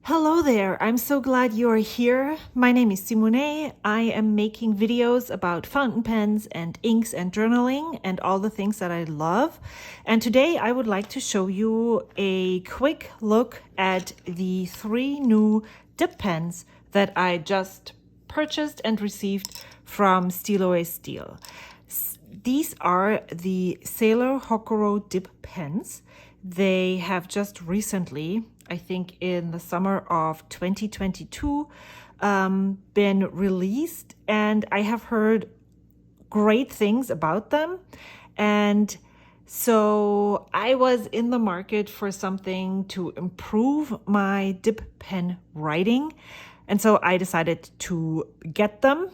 Hello there, I'm so glad you are here. My name is Simone. I am making videos about fountain pens and inks and journaling and all the things that I love. And today I would like to show you a quick look at the 3 new dip pens that I just purchased and received from Stilo Stile. These are the Sailor Hocoro dip pens. They have just recently, I think in the summer of 2022, been released, and I have heard great things about them. And so I was in the market for something to improve my dip pen writing. And so I decided to get them.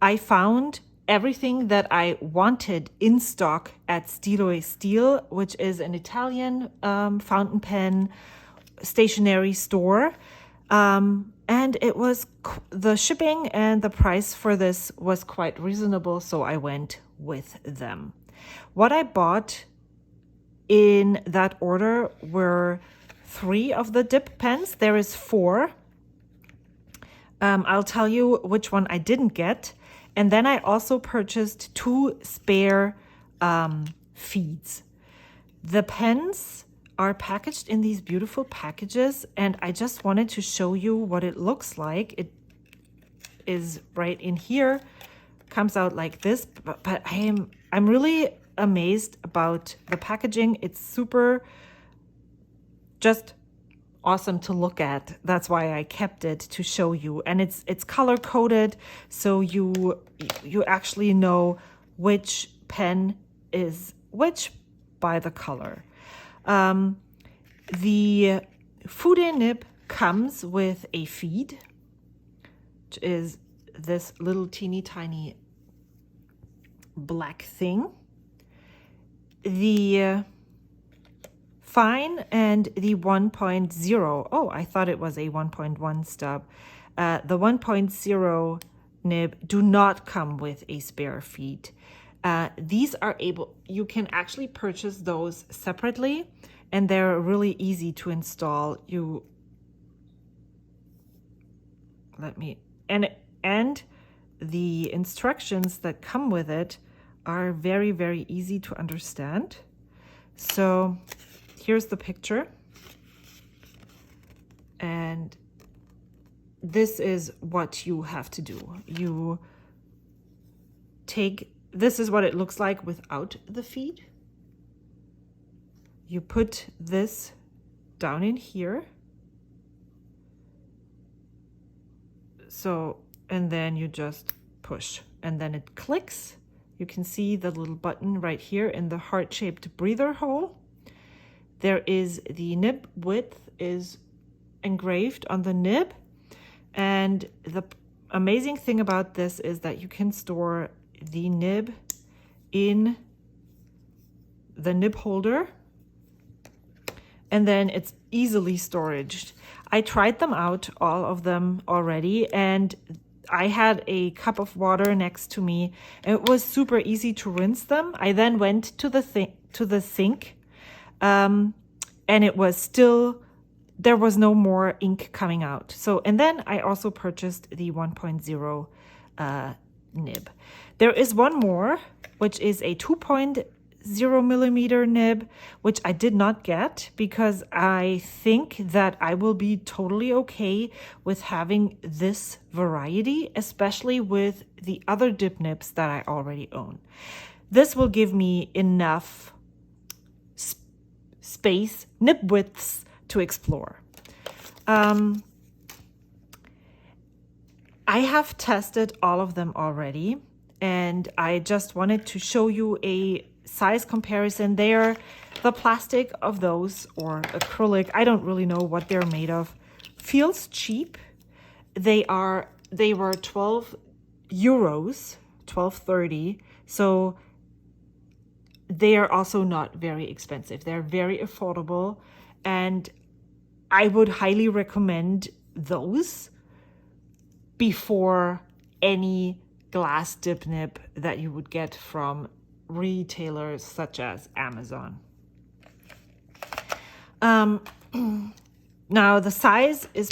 I found everything that I wanted in stock at Stilo Stile, which is an Italian fountain pen stationery store. And it was the shipping and the price for this was quite reasonable, so I went with them. What I bought in that order were 3 of the dip pens. There is 4. I'll tell you which one I didn't get. And then I also purchased 2 spare feeds. The pens are packaged in these beautiful packages, and I just wanted to show you what it looks like. It is right in here, comes out like this, but I'm really amazed about the packaging. It's super just awesome to look at. That's why I kept it to show you. And it's color coded, so you actually know which pen is which by the color. The Fude nib comes with a feed, which is this little teeny tiny black thing. The fine and the 1.0, oh, I thought it was a 1.1 stub. The 1.0 nib do not come with a spare feed. These are you can actually purchase those separately, and they're really easy to install. And the instructions that come with it are very, very easy to understand. So here's the picture, and this is what you have to do. This is what it looks like without the feed. You put this down in here. And then you just push, and then it clicks. You can see the little button right here in the heart-shaped breather hole. There is the nib width is engraved on the nib. And the amazing thing about this is that you can store the nib in the nib holder, and then it's easily storaged. I tried them out, all of them already, and I had a cup of water next to me. It was super easy to rinse them. I then went to the sink, and it was still, there was no more ink coming out. So, and then I also purchased the 1.0 nib. There is one more, which is a 2.0 millimeter nib, which I did not get because I think that I will be totally okay with having this variety, especially with the other dip nibs that I already own. This will give me enough space, nib widths to explore. I have tested all of them already, and I just wanted to show you a size comparison. There, the plastic of those, or acrylic, I don't really know what they're made of, feels cheap. They were 12 euros, 12.30, so they are also not very expensive. They're very affordable, and I would highly recommend those before any glass dip nib that you would get from retailers such as Amazon. Now the size is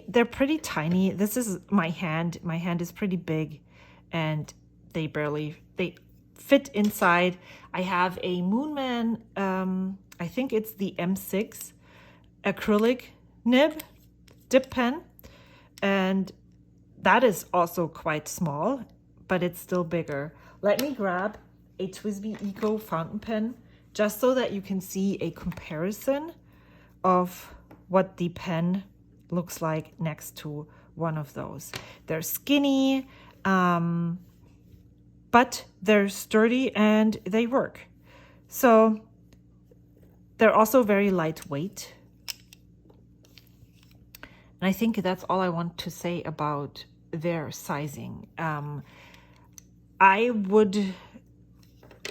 they're pretty tiny. This is my hand. My hand is pretty big and they fit inside. I have a Moonman, I think it's the M6 acrylic nib dip pen. And that is also quite small, but it's still bigger. Let me grab a TWSBI Eco fountain pen just so that you can see a comparison of what the pen looks like next to one of those. They're skinny, but they're sturdy and they work. So they're also very lightweight. And I think that's all I want to say about their sizing. I would,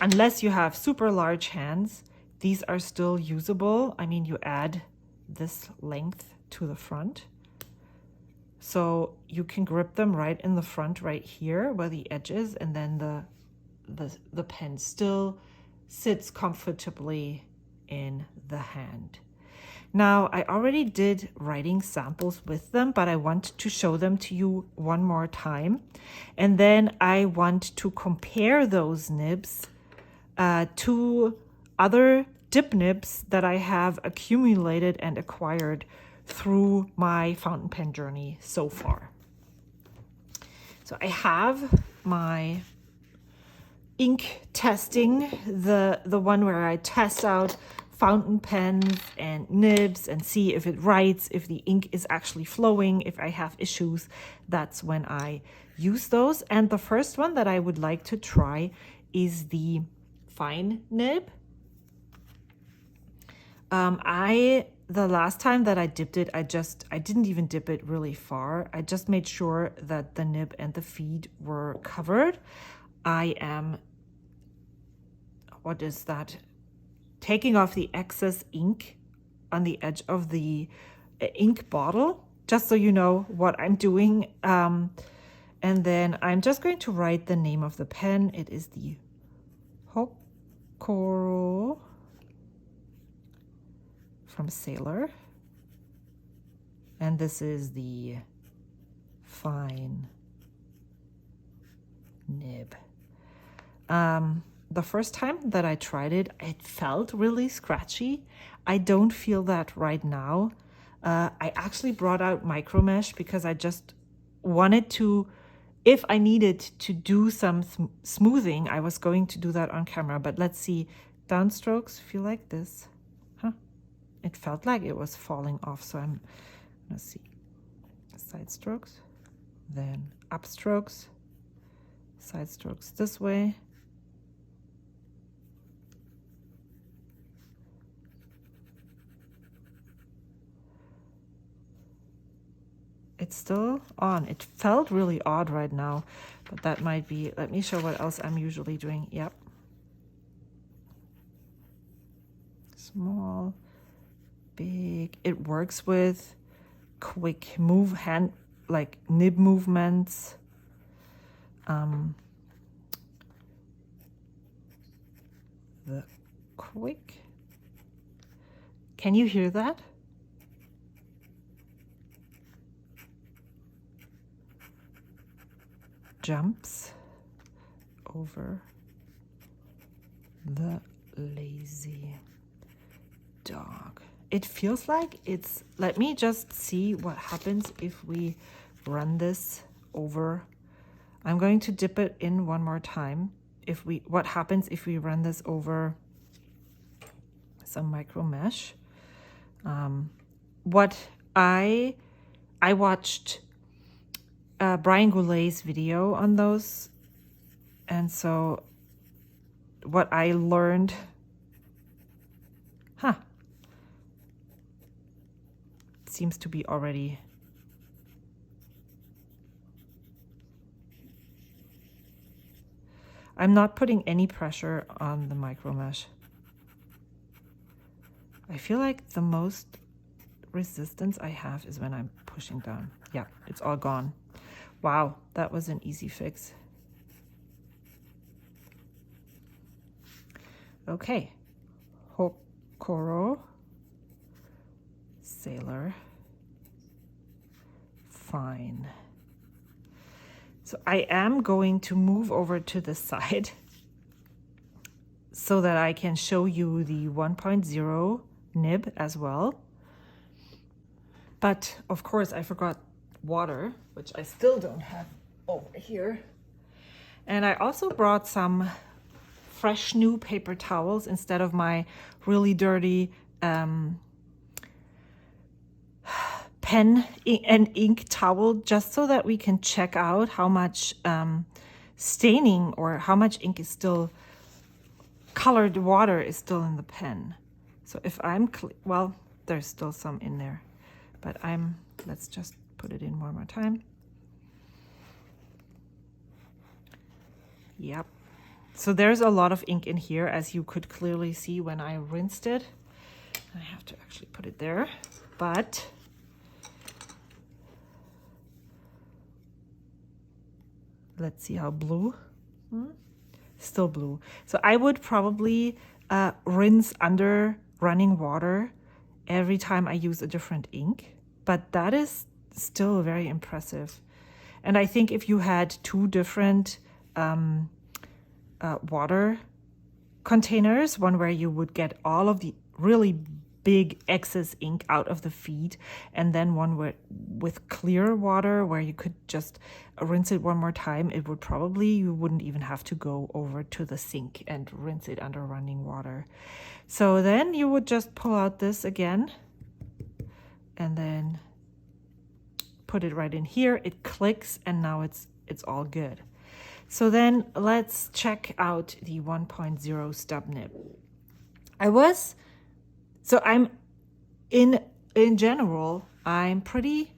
unless you have super large hands, these are still usable. I mean, you add this length to the front. So you can grip them right in the front right here where the edge is, and then the pen still sits comfortably in the hand. Now, I already did writing samples with them, but I want to show them to you one more time. And then I want to compare those nibs to other dip nibs that I have accumulated and acquired through my fountain pen journey so far. So I have my ink testing, the one where I test out fountain pens and nibs and see if it writes, if the ink is actually flowing, if I have issues. That's when I use those. And the first one that I would like to try is the fine nib. The last time that I dipped it, I didn't even dip it really far. I just made sure that the nib and the feed were covered. I am, what is that? Taking off the excess ink on the edge of the ink bottle, just so you know what I'm doing. And then I'm just going to write the name of the pen. It is the Hocoro from Sailor. And this is the fine nib. The first time that I tried it, it felt really scratchy. I don't feel that right now. I actually brought out micro mesh because I just wanted to, if I needed to do some smoothing, I was going to do that on camera. But let's see, downstrokes feel like this. Huh? It felt like it was falling off. So I'm gonna see side strokes, then upstrokes, side strokes this way. It's still on. It felt really odd right now, but that might be, let me show what else I'm usually doing. Yep. Small, big. It works with quick hand, like nib movements. The quick. Can you hear that? Jumps over the lazy dog. It feels like it's, let me just see what happens if we run this over. I'm going to dip it in one more time. What happens if we run this over some micro mesh? What I watched Brian Goulet's video on those, and so what I learned, it seems to be already, I'm not putting any pressure on the micro mesh. I feel like the most resistance I have is when I'm pushing down. Yeah, it's all gone. Wow, that was an easy fix. Okay, Hocoro, Sailor fine. So I am going to move over to the side so that I can show you the 1.0 nib as well. But of course I forgot water, which I still don't have over here. And I also brought some fresh new paper towels instead of my really dirty pen and ink towel, just so that we can check out how much staining or how much ink is still, colored water is still in the pen. So if I'm, well, there's still some in there, but let's just put it in one more time. Yep. So there's a lot of ink in here, as you could clearly see when I rinsed it. I have to actually put it there, but let's see how blue. Still blue. So I would probably rinse under running water every time I use a different ink, but that is still very impressive. And I think if you had two different water containers, one where you would get all of the really big excess ink out of the feed, and then one with clear water where you could just rinse it one more time, it would probably, you wouldn't even have to go over to the sink and rinse it under running water. So then you would just pull out this again and then put it right in here. It clicks and now it's all good. So then let's check out the 1.0 stub nib. I'm in general, I'm pretty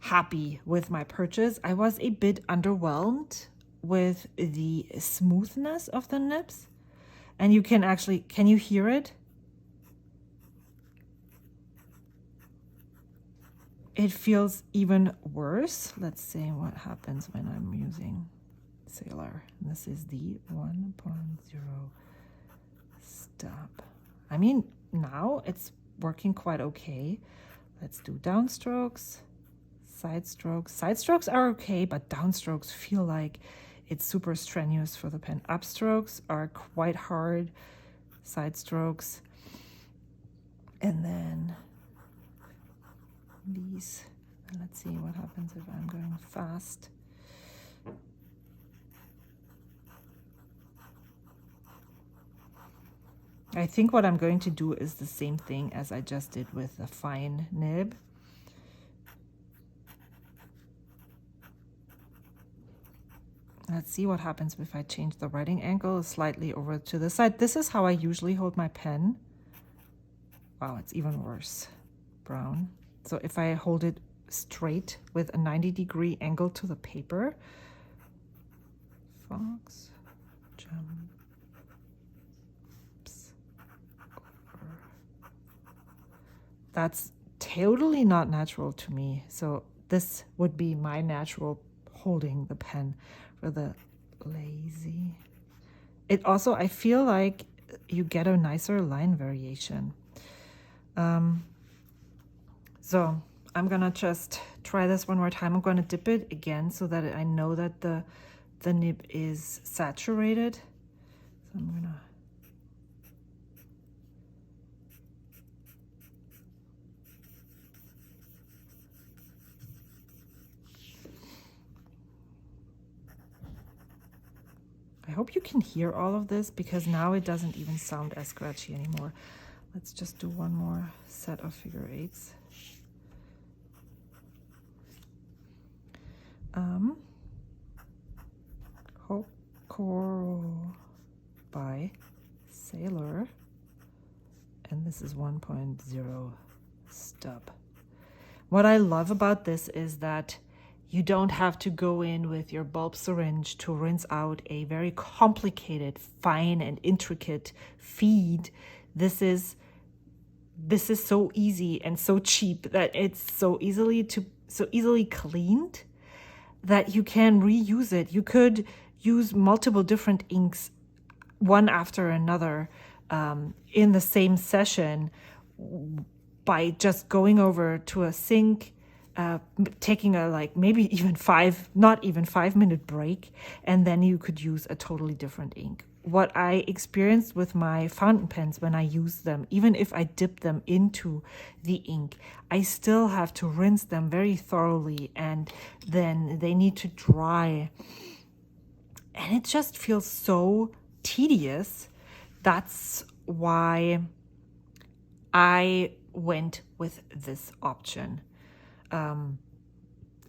happy with my purchase. I was a bit underwhelmed with the smoothness of the nibs. And you can actually, can you hear it? It feels even worse. Let's see what happens when I'm using Sailor. This is the 1.0 stub. I mean, now it's working quite okay. Let's do downstrokes, side strokes. Side strokes are okay, but downstrokes feel like it's super strenuous for the pen. Upstrokes are quite hard, side strokes. And then these, let's see what happens if I'm going fast. I think what I'm going to do is the same thing as I just did with the fine nib. Let's see what happens if I change the writing angle slightly over to the side. This is how I usually hold my pen. Wow, it's even worse. Brown. So if I hold it straight with a 90-degree angle to the paper. Fox, jump. That's totally not natural to me. So this would be my natural holding the pen for the lazy. It also, I feel like you get a nicer line variation. So I'm gonna just try this one more time. I'm gonna dip it again so that I know that the nib is saturated. So I'm gonna I hope you can hear all of this, because now it doesn't even sound as scratchy anymore. Let's just do one more set of figure eights. Hocoro by Sailor, and this is 1.0 stub. What I love about this is that you don't have to go in with your bulb syringe to rinse out a very complicated, fine and intricate feed. This is so easy and so cheap that it's so easily cleaned that you can reuse it. You could use multiple different inks, one after another, in the same session by just going over to a sink, taking a like maybe even not even 5 minute break, and then you could use a totally different ink. What I experienced with my fountain pens when I use them, even if I dip them into the ink, I still have to rinse them very thoroughly, and then they need to dry. And it just feels so tedious. That's why I went with this option. And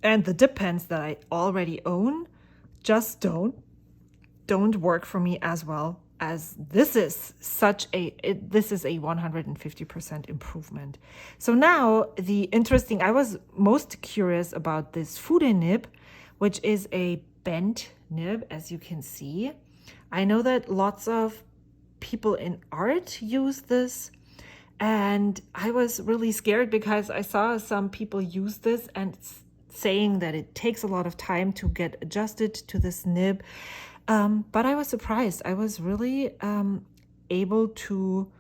the dip pens that I already own just don't work for me as well as this is this is a 150% improvement. So now I was most curious about this Fude nib, which is a bent nib, as you can see. I know that lots of people in art use this, and I was really scared because I saw some people use this and saying that it takes a lot of time to get adjusted to this nib. But I was surprised. I was really able to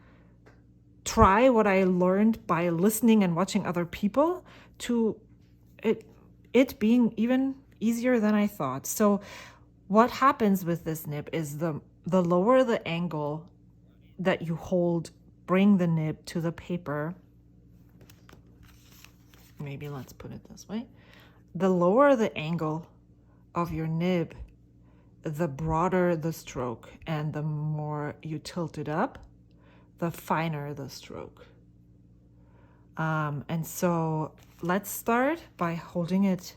try what I learned by listening and watching other people to it being even easier than I thought. So what happens with this nib is the lower the angle that you bring the nib to the paper. Maybe let's put it this way. The lower the angle of your nib, the broader the stroke, and the more you tilt it up, the finer the stroke. And so let's start by holding it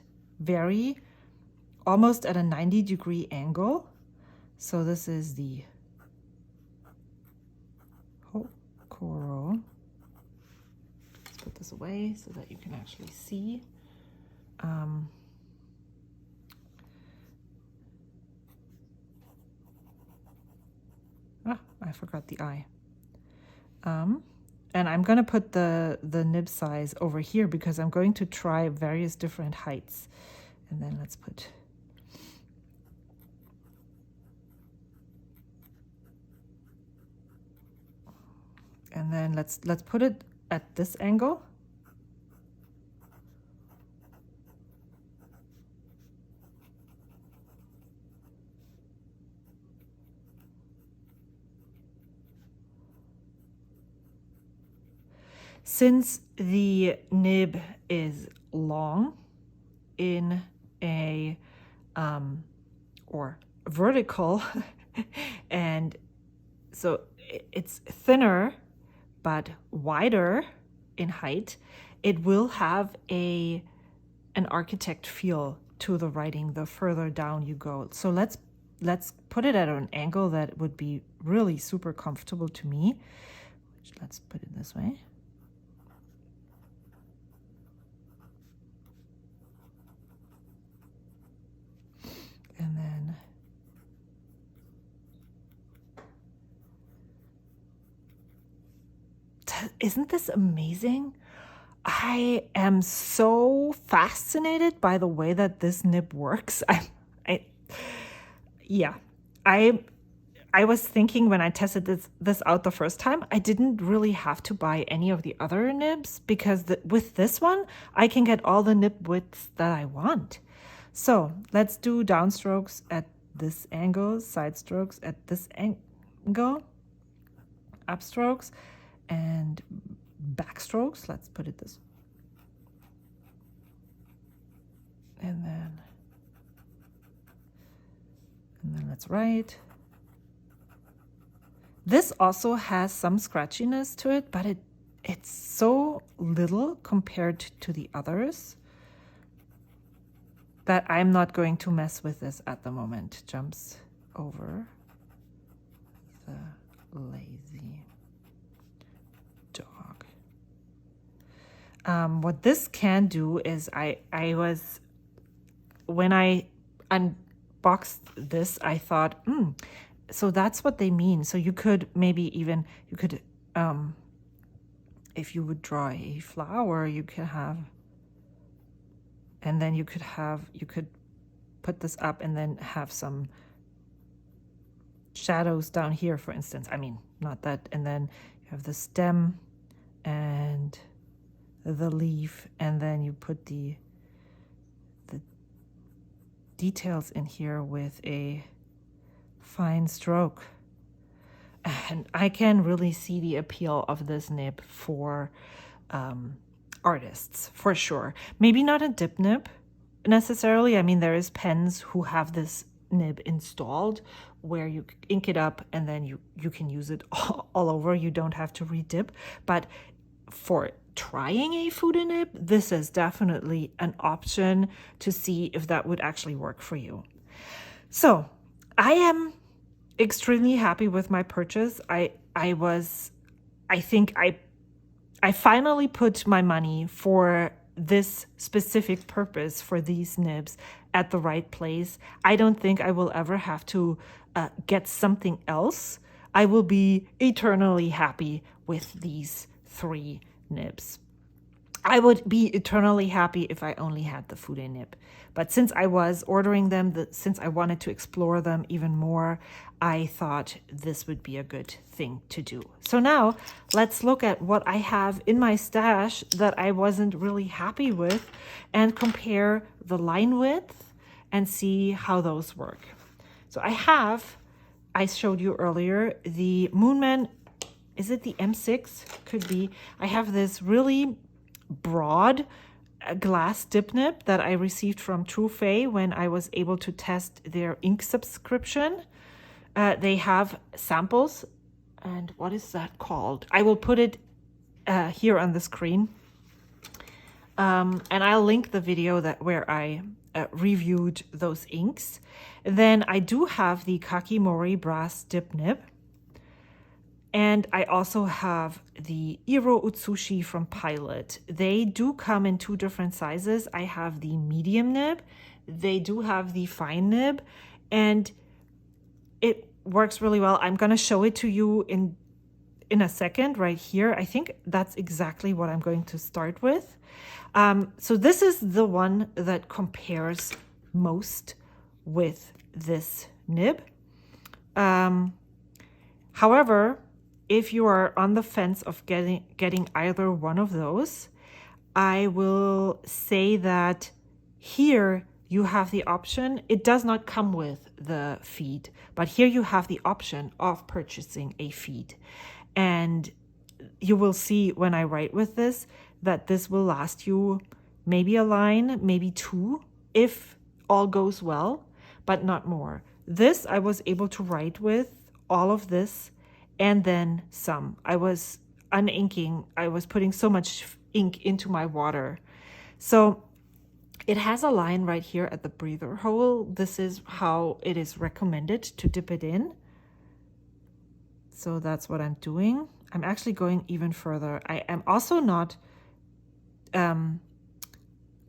almost at a 90-degree angle. So this is the Hocoro. Let's put this away so that you can actually see. I forgot the eye. And I'm going to put the nib size over here because I'm going to try various different heights. And then let's put... And then let's put it at this angle. Since the nib is long in a or vertical and so it's thinner but wider in height, it will have an architect feel to the writing the further down you go. So let's put it at an angle that would be really super comfortable to me. Let's put it this way. And then isn't this amazing? I am so fascinated by the way that this nib works. I was thinking when I tested this out the first time, I didn't really have to buy any of the other nibs because with this one, I can get all the nib widths that I want. So let's do downstrokes at this angle, side strokes at this angle, upstrokes, and backstrokes. Let's put it this way. And then let's write. This also has some scratchiness to it, but it's so little compared to the others that I'm not going to mess with this at the moment. Jumps over the lazy dog. What this can do is when I unboxed this, I thought, so that's what they mean. So you could if you would draw a flower, you could have, and then you could put this up and then have some shadows down here, for instance. I mean, not that. And then you have the stem and the leaf, and then you put the details in here with a fine stroke. And I can really see the appeal of this nib for artists, for sure. Maybe not a dip nib necessarily. I mean, there is pens who have this nib installed where you ink it up and then you can use it all over. You don't have to re-dip. But for trying a Fude nib, this is definitely an option to see if that would actually work for you. So I am extremely happy with my purchase. I think I finally put my money for this specific purpose for these nibs at the right place. I don't think I will ever have to get something else. I will be eternally happy with these 3 nibs. I would be eternally happy if I only had the Fude nib. But since I was ordering them, since I wanted to explore them even more, I thought this would be a good thing to do. So now let's look at what I have in my stash that I wasn't really happy with and compare the line width and see how those work. So I showed you earlier, the Moonman, is it the M6? Could be. I have this really broad glass dip nib that I received from True Fae when I was able to test their ink subscription. They have samples, and what is that called? I will put it here on the screen, and I'll link the video where I reviewed those inks. Then I do have the Kakimori brass dip nib. And I also have the Iro Utsushi from Pilot. They do come in 2 different sizes. I have the medium nib. They do have the fine nib. And it works really well. I'm going to show it to you in a second right here. I think that's exactly what I'm going to start with. So this is the one that compares most with this nib. However, if you are on the fence of getting either one of those, I will say that here you have the option. It does not come with the feed, but here you have the option of purchasing a feed. And you will see when I write with this that this will last you maybe a line, maybe 2, if all goes well, but not more. This I was able to write with all of this and then some. I was uninking. I was putting so much ink into my water. So it has a line right here at the breather hole. This is how it is recommended to dip it in. So that's what I'm doing. I'm actually going even further. I am also not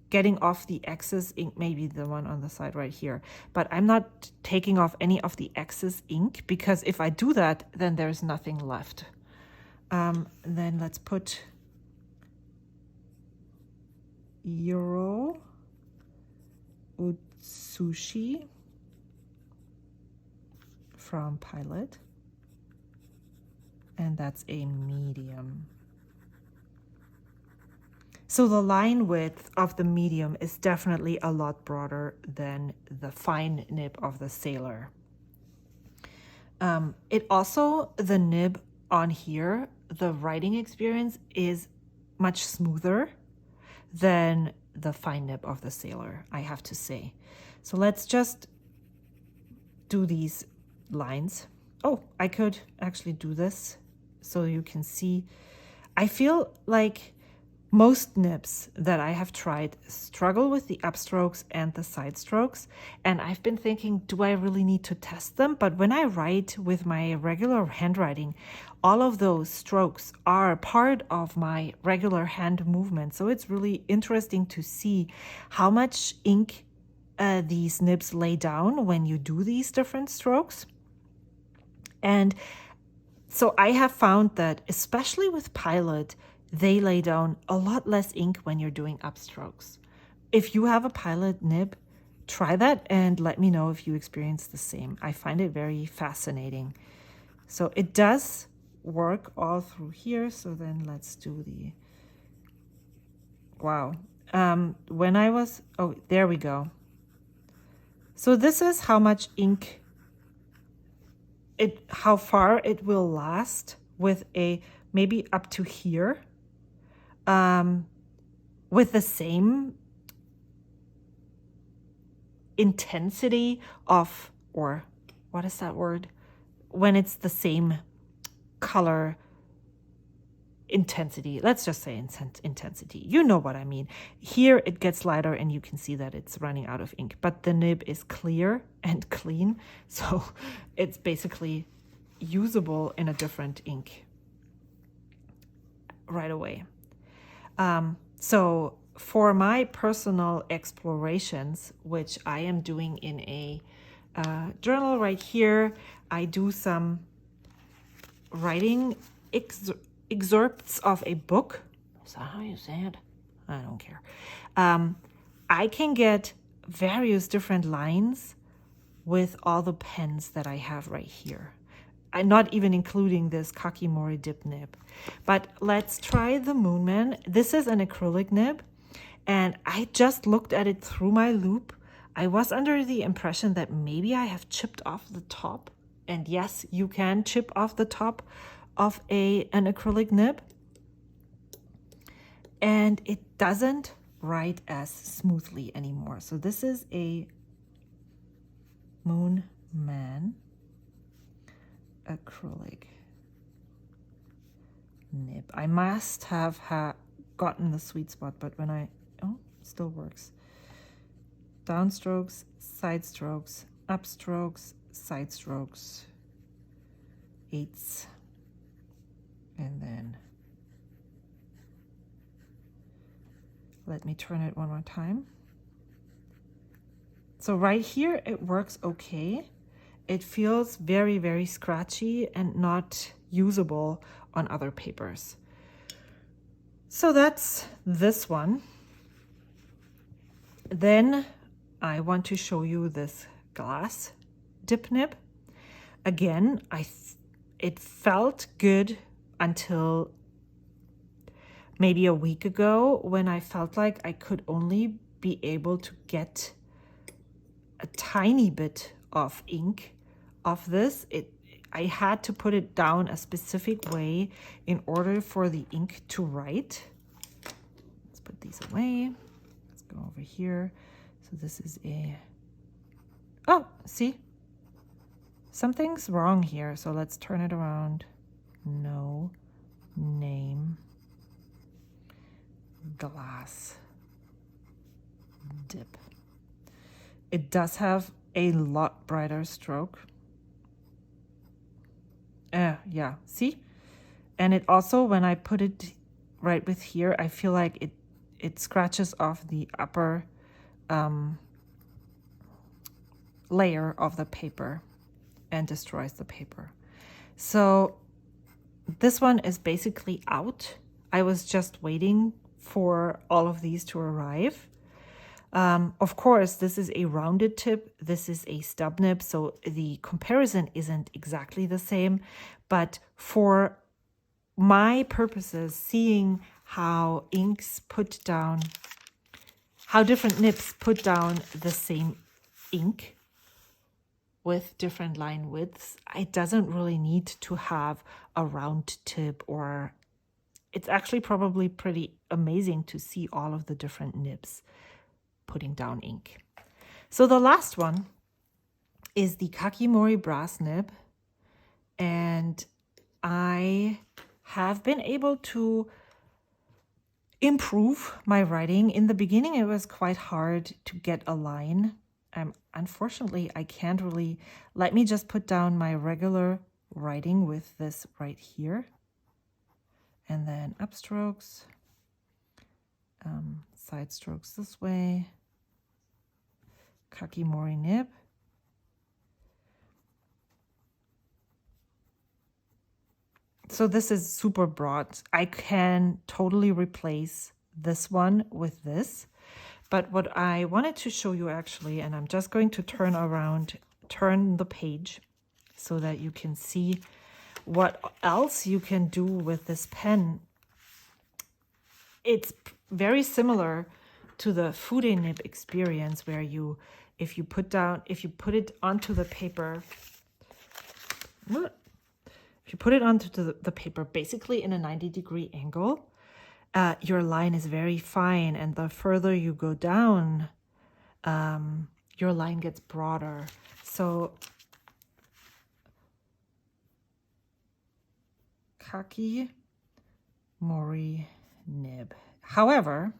getting off the excess ink, maybe the one on the side right here, but I'm not taking off any of the excess ink, because if I do that, then there's nothing left. Then let's put Iro Utsushi from Pilot, and that's a medium. So the line width of the medium is definitely a lot broader than the fine nib of the Sailor. It also, the nib on here, the writing experience is much smoother than the fine nib of the Sailor, I have to say. So let's just do these lines. Oh, I could actually do this so you can see. I feel like most nibs that I have tried struggle with the upstrokes and the side strokes, and I've been thinking, do I really need to test them? But when I write with my regular handwriting, all of those strokes are part of my regular hand movement. So it's really interesting to see how much ink these nibs lay down when you do these different strokes. And so I have found that, especially with Pilot, they lay down a lot less ink when you're doing upstrokes. If you have a Pilot nib, try that and let me know if you experience the same. I find it very fascinating. So it does work all through here. So then let's do the wow. When I was, oh, there we go. So this is how much ink, how far it will last with a, maybe up to here, with the same intensity of, or what is that word? When it's the same color intensity. Let's just say intensity. You know what I mean. Here it gets lighter and you can see that it's running out of ink, but the nib is clear and clean. So it's basically usable in a different ink right away. So for my personal explorations, which I am doing in a journal right here, I do some writing excerpts of a book. Is that how you say it? I don't care. I can get various different lines with all the pens that I have right here. I'm not even including this Kakimori dip nib. But let's try the Moonman. This is an acrylic nib, and I just looked at it through my loop. I was under the impression that maybe I have chipped off the top. And yes, you can chip off the top of an acrylic nib. And it doesn't write as smoothly anymore. So this is a Moonman acrylic nib. I must have gotten the sweet spot, but when I, oh, still works. Downstrokes, side strokes, upstrokes, side strokes, eighths, and then let me turn it one more time. So right here it works okay. It feels very, very scratchy and not usable on other papers. So that's this one. Then I want to show you this glass dip nib. Again, it felt good until maybe a week ago, when I felt like I could only be able to get a tiny bit of ink of this. I had to put it down a specific way in order for the ink to write. Let's put these away. Let's go over here. So this is a, oh, see? Something's wrong here. So let's turn it around. No name glass dip. It does have a lot brighter stroke. Yeah, see? And it also, when I put it right with here, I feel like it scratches off the upper layer of the paper and destroys the paper. So this one is basically out. I was just waiting for all of these to arrive. Of course, this is a rounded tip. This is a stub nib, so the comparison isn't exactly the same. But for my purposes, seeing how inks put down, how different nibs put down the same ink with different line widths, it doesn't really need to have a round tip, or it's actually probably pretty amazing to see all of the different nibs putting down ink. So the last one is the Kakimori brass nib, and I have been able to improve my writing. In the beginning, it was quite hard to get a line. Unfortunately, I can't really, let me just put down my regular writing with this right here. And then upstrokes, side strokes this way, Kakimori nib. So this is super broad. I can totally replace this one with this. But what I wanted to show you actually, and I'm just going to turn the page so that you can see what else you can do with this pen. it's very similar to the Fude nib experience, where if you put it onto the paper, if you put it onto the paper basically in a 90-degree angle, your line is very fine, and the further you go down, your line gets broader. So Kakimori nib. However,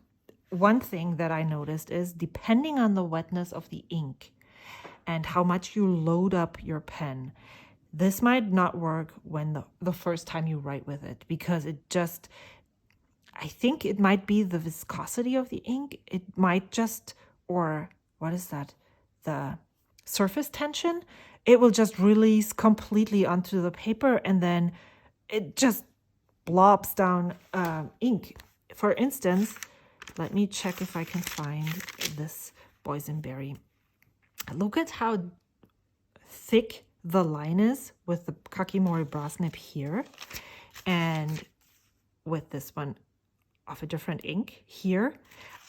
one thing that I noticed is, depending on the wetness of the ink and how much you load up your pen, this might not work when the first time you write with it, because I think it might be the viscosity of the ink. It might just, or what is that? The surface tension. It will just release completely onto the paper, and then it just blobs down ink. For instance, let me check if I can find this boysenberry. Look at how thick the line is with the Kakimori brass nib here, and with this one of a different ink here.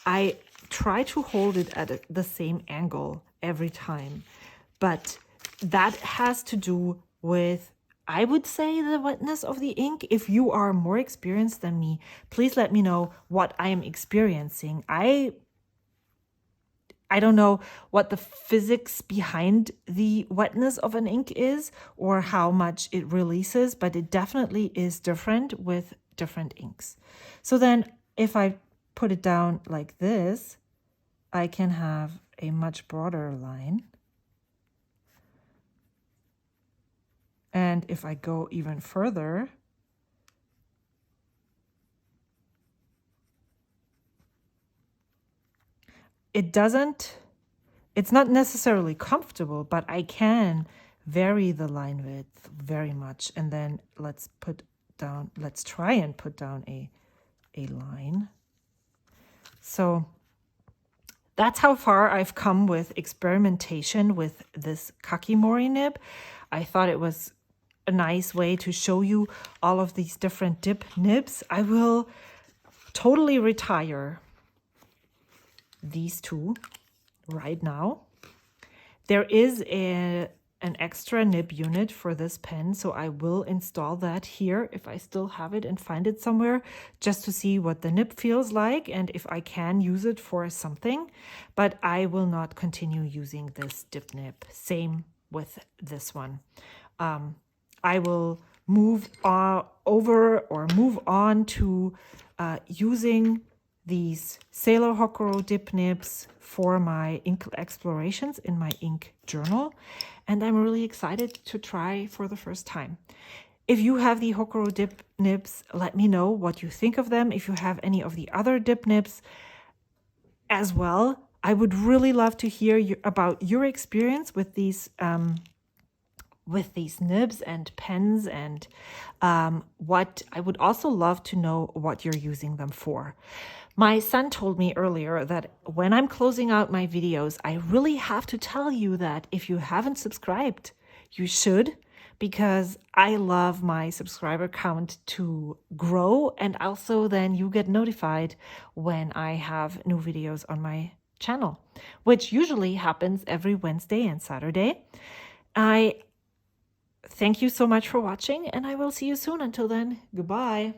I try to hold it at the same angle every time, but that has to do with, I would say, the wetness of the ink. If you are more experienced than me, please let me know what I am experiencing. I don't know what the physics behind the wetness of an ink is, or how much it releases, but it definitely is different with different inks. So then if I put it down like this, I can have a much broader line. And if I go even further, it's not necessarily comfortable, but I can vary the line width very much. And then let's try and put down a line. So that's how far I've come with experimentation with this Kakimori nib. I thought it was a nice way to show you all of these different dip nibs. I will totally retire these two right now. There is an extra nib unit for this pen, so I will install that here if I still have it and find it somewhere, just to see what the nib feels like and if I can use it for something. But I will not continue using this dip nib. Same with this one. I will move on to using these Sailor Hocoro dip nibs for my ink explorations in my ink journal, and I'm really excited to try for the first time. If you have the Hocoro dip nibs, let me know what you think of them. If you have any of the other dip nibs as well, I would really love to hear about your experience with these nibs and pens, and what I would also love to know what you're using them for. My son told me earlier that when I'm closing out my videos, I really have to tell you that if you haven't subscribed, you should, because I love my subscriber count to grow, and also then you get notified when I have new videos on my channel, which usually happens every Wednesday and Saturday. I thank you so much for watching, and I will see you soon. Until then, goodbye.